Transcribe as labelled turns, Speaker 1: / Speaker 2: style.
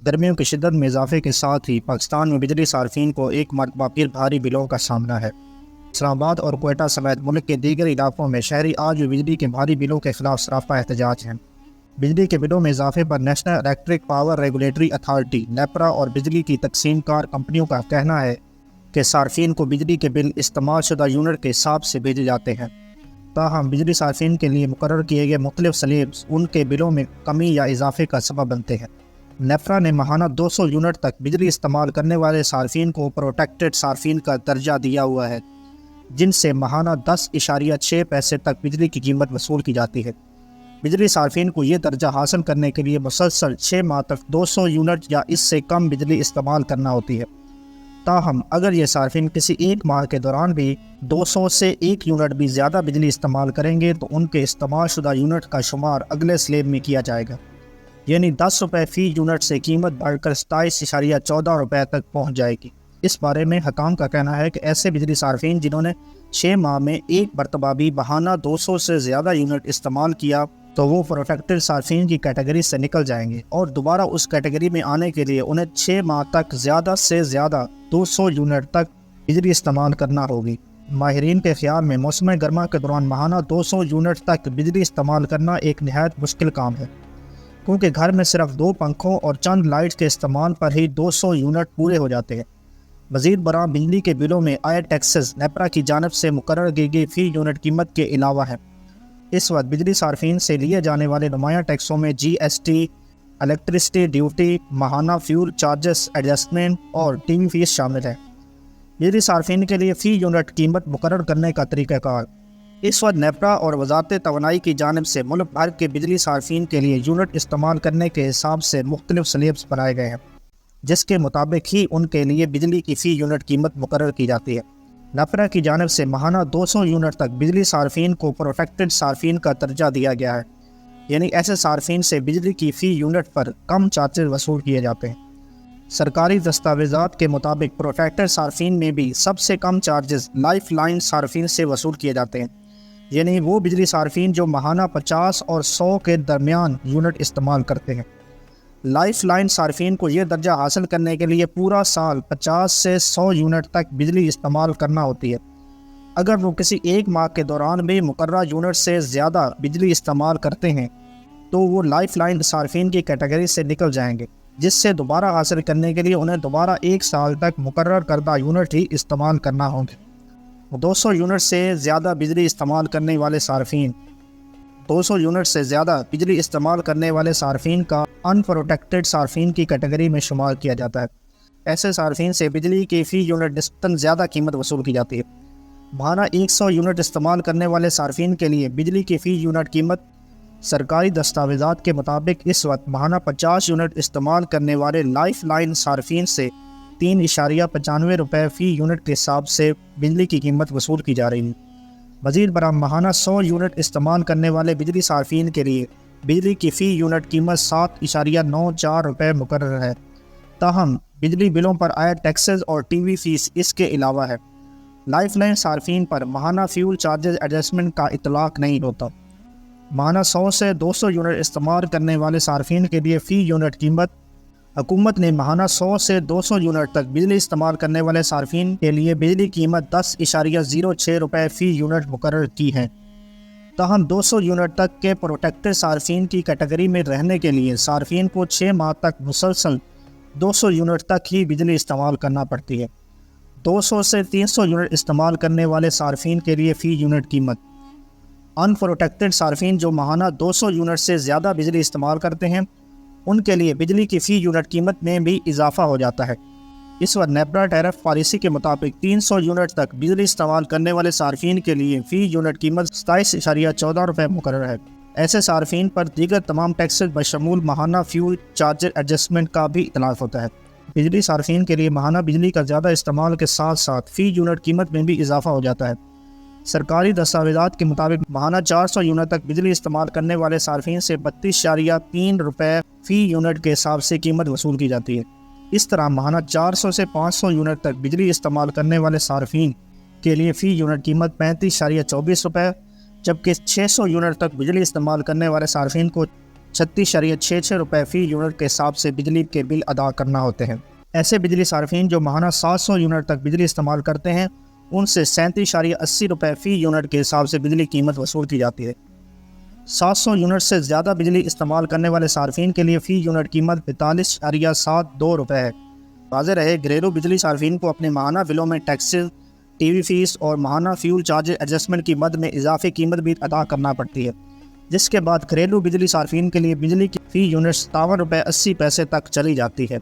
Speaker 1: گرمیوں کی شدت میں اضافے کے ساتھ ہی پاکستان میں بجلی صارفین کو ایک مرتبہ پھر بھاری بلوں کا سامنا ہے۔ اسلام آباد اور کوئٹہ سمیت ملک کے دیگر علاقوں میں شہری آج بھی بجلی کے بھاری بلوں کے خلاف سراپا احتجاج ہیں۔ بجلی کے بلوں میں اضافے پر National Electric Power Regulatory Authority NEPRA اور بجلی کی تقسیم کار کمپنیوں کا کہنا ہے کہ صارفین کو بجلی کے بل استعمال شدہ یونٹ کے حساب سے بھیجے جاتے ہیں، تاہم بجلی صارفین کے لیے مقرر کیے گئے مختلف سلیبس ان کے بلوں میں کمی یا اضافے کا سبب بنتے ہیں۔ نیپرا نے ماہانہ 200 یونٹ تک بجلی استعمال کرنے والے صارفین کو پروٹیکٹڈ صارفین کا درجہ دیا ہوا ہے، جن سے ماہانہ 10.6 پیسے تک بجلی کی قیمت وصول کی جاتی ہے۔ بجلی صارفین کو یہ درجہ حاصل کرنے کے لیے مسلسل 6 ماہ تک 200 یونٹ یا اس سے کم بجلی استعمال کرنا ہوتی ہے۔ تاہم اگر یہ صارفین کسی ایک ماہ کے دوران بھی 200 سے 1 یونٹ بھی زیادہ بجلی استعمال کریں گے تو ان کے استعمال شدہ یونٹ کا شمار اگلے سلیب میں کیا جائے گا، یعنی 10 روپے فی یونٹ سے قیمت بڑھ کر 27.14 روپے تک پہنچ جائے گی۔ اس بارے میں حکام کا کہنا ہے کہ ایسے بجلی صارفین جنہوں نے 6 ماہ میں ایک مرتبہ بھی ماہانہ 200 سے زیادہ یونٹ استعمال کیا تو وہ پروٹیکٹڈ صارفین کی کیٹیگری سے نکل جائیں گے اور دوبارہ اس کیٹیگری میں آنے کے لیے انہیں 6 ماہ تک زیادہ سے زیادہ 200 یونٹ تک بجلی استعمال کرنا ہوگی۔ ماہرین کے خیال میں موسم گرما کے دوران ماہانہ 200 یونٹ تک بجلی استعمال کرنا ایک نہایت مشکل کام ہے، کیونکہ گھر میں صرف 2 پنکھوں اور چند لائٹس کے استعمال پر ہی 200 یونٹ پورے ہو جاتے ہیں۔ مزید برآں بجلی کے بلوں میں آئے ٹیکسز نیپرا کی جانب سے مقرر کی گئی فی یونٹ قیمت کے علاوہ ہیں۔ اس وقت بجلی صارفین سے لیے جانے والے نمایاں ٹیکسوں میں جی ایس ٹی، الیکٹرسٹی ڈیوٹی، ماہانہ فیول چارجز ایڈجسٹمنٹ اور ٹی وی فیس شامل ہے۔ بجلی صارفین کے لیے فی یونٹ قیمت مقرر کرنے کا طریقہ کار: اس وقت نیپرا اور وزارت توانائی کی جانب سے ملک بھر کے بجلی صارفین کے لیے یونٹ استعمال کرنے کے حساب سے مختلف سلیبس بنائے گئے ہیں، جس کے مطابق ہی ان کے لیے بجلی کی فی یونٹ قیمت مقرر کی جاتی ہے۔ نیپرا کی جانب سے ماہانہ 200 یونٹ تک بجلی صارفین کو پروٹیکٹڈ صارفین کا درجہ دیا گیا ہے، یعنی ایسے صارفین سے بجلی کی فی یونٹ پر کم چارجز وصول کیے جاتے ہیں۔ سرکاری دستاویزات کے مطابق پروٹیکٹڈ صارفین میں بھی سب سے کم چارجز لائف لائن صارفین سے وصول کیے جاتے ہیں، یعنی وہ بجلی صارفین جو ماہانہ 50 اور 100 کے درمیان یونٹ استعمال کرتے ہیں۔ لائف لائن صارفین کو یہ درجہ حاصل کرنے کے لیے پورا سال 50 سے 100 یونٹ تک بجلی استعمال کرنا ہوتی ہے۔ اگر وہ کسی ایک ماہ کے دوران بھی مقررہ یونٹ سے زیادہ بجلی استعمال کرتے ہیں تو وہ لائف لائن صارفین کی کیٹیگری سے نکل جائیں گے، جس سے دوبارہ حاصل کرنے کے لیے انہیں دوبارہ 1 سال تک مقرر کردہ یونٹ ہی استعمال کرنا ہوں گے۔ 200 یونٹ سے زیادہ بجلی استعمال کرنے والے صارفین 200 یونٹ سے زیادہ بجلی استعمال کرنے والے صارفین کا ان پروٹیکٹڈ صارفین کی کیٹیگری میں شمار کیا جاتا ہے۔ ایسے صارفین سے بجلی کی فی یونٹ نسبتاً زیادہ قیمت وصول کی جاتی ہے۔ ماہانہ 100 یونٹ استعمال کرنے والے صارفین کے لیے بجلی کی فی یونٹ قیمت سرکاری دستاویزات کے مطابق اس وقت ماہانہ 50 یونٹ استعمال کرنے والے لائف لائن صارفین سے 3.95 روپے فی یونٹ کے حساب سے بجلی کی قیمت وصول کی جا رہی ہے۔ مزید برآں ماہانہ 100 یونٹ استعمال کرنے والے بجلی صارفین کے لیے بجلی کی فی یونٹ قیمت 7.94 روپے مقرر ہے، تاہم بجلی بلوں پر آئے ٹیکسز اور ٹی وی فیس اس کے علاوہ ہے۔ لائف لائن صارفین پر ماہانہ فیول چارجز ایڈجسٹمنٹ کا اطلاق نہیں ہوتا۔ ماہانہ 100 سے 200 یونٹ استعمال کرنے والے صارفین کے لیے فی یونٹ قیمت: حکومت نے ماہانہ 100 سے 200 یونٹ تک بجلی استعمال کرنے والے صارفین کے لیے بجلی قیمت 10.06 روپے فی یونٹ مقرر کی ہے، تاہم 200 یونٹ تک کے پروٹیکٹڈ صارفین کی کیٹیگری میں رہنے کے لیے صارفین کو 6 ماہ تک مسلسل 200 یونٹ تک ہی بجلی استعمال کرنا پڑتی ہے۔ 200 سے 300 یونٹ استعمال کرنے والے صارفین کے لیے فی یونٹ قیمت: ان پروٹیکٹڈ صارفین جو ماہانہ 200 یونٹ سے زیادہ بجلی استعمال کرتے ہیں ان کے لیے بجلی کی فی یونٹ قیمت میں بھی اضافہ ہو جاتا ہے۔ اس وقت نیپرا ٹیرف پالیسی کے مطابق 300 یونٹ تک بجلی استعمال کرنے والے صارفین کے لیے فی یونٹ قیمت 27.14 روپے مقرر ہے۔ ایسے صارفین پر دیگر تمام ٹیکسز بشمول ماہانہ فیول چارجر ایڈجسٹمنٹ کا بھی اطلاق ہوتا ہے۔ بجلی صارفین کے لیے ماہانہ بجلی کا زیادہ استعمال کے ساتھ ساتھ فی یونٹ قیمت میں بھی اضافہ ہو جاتا ہے۔ سرکاری دستاویزات کے مطابق ماہانہ 400 یونٹ تک بجلی استعمال کرنے والے صارفین سے 32.3 روپے فی یونٹ کے حساب سے قیمت وصول کی جاتی ہے۔ اس طرح ماہانہ 400 سے 500 یونٹ تک بجلی استعمال کرنے والے صارفین کے لیے فی یونٹ قیمت 35.24 روپے، جبکہ 600 یونٹ تک بجلی استعمال کرنے والے صارفین کو 36.66 روپے فی یونٹ کے حساب سے بجلی کے بل ادا کرنا ہوتے ہیں۔ ایسے بجلی صارفین جو ماہانہ 700 یونٹ تک بجلی استعمال کرتے ہیں ان سے 37.80 روپے فی یونٹ کے حساب سے بجلی قیمت وصول کی جاتی ہے۔ 700 یونٹ سے زیادہ بجلی استعمال کرنے والے صارفین کے لیے فی یونٹ قیمت 42.72 روپے ہے۔ واضح رہے گھریلو بجلی صارفین کو اپنے ماہانہ بلوں میں ٹیکسز، ٹی وی فیس اور ماہانہ فیول چارج ایڈجسٹمنٹ کی مد میں اضافی قیمت بھی ادا کرنا پڑتی ہے، جس کے بعد گھریلو بجلی صارفین کے لیے بجلی کی فی یونٹ 57.80 روپے تک چلی جاتی ہے۔